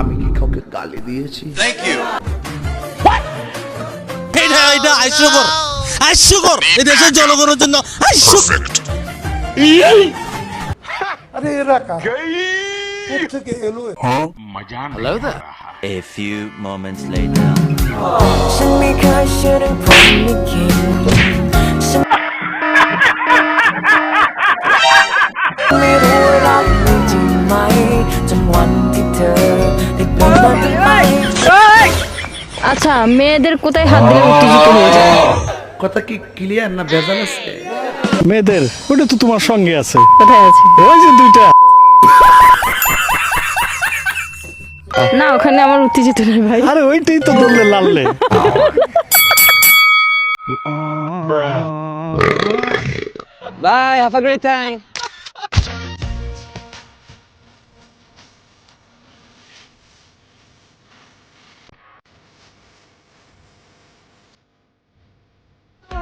আমি কি কাউকে গালি দিয়েছি? এটা হাস্যকর এই দেশের জনগণের জন্য হাস্যকর। আরে এরা থেকে এলো A few moments later. ฉันไม่เคยเชื่อเรื่องพรหมลิขิตฉันไม่รู้ว่ารักมีจริงไหมจนวันที่เธอได้เปลี่ยนมันไป আচ্ছা মেয়েদের কোথায় হাত দিলে উত্তেজিত হয়ে যায়? কথা কি ক্লিয়ার না ভেজাল আছে? মেয়েদের ওটা তো তোমার সঙ্গে আছে, কোথায় আছে? ওই যে দুইটা। না ওখানে আমার উত্তেজিত নয় ভাই। আরে ওইটাই তো বললে লাললে। Bye, have a great time.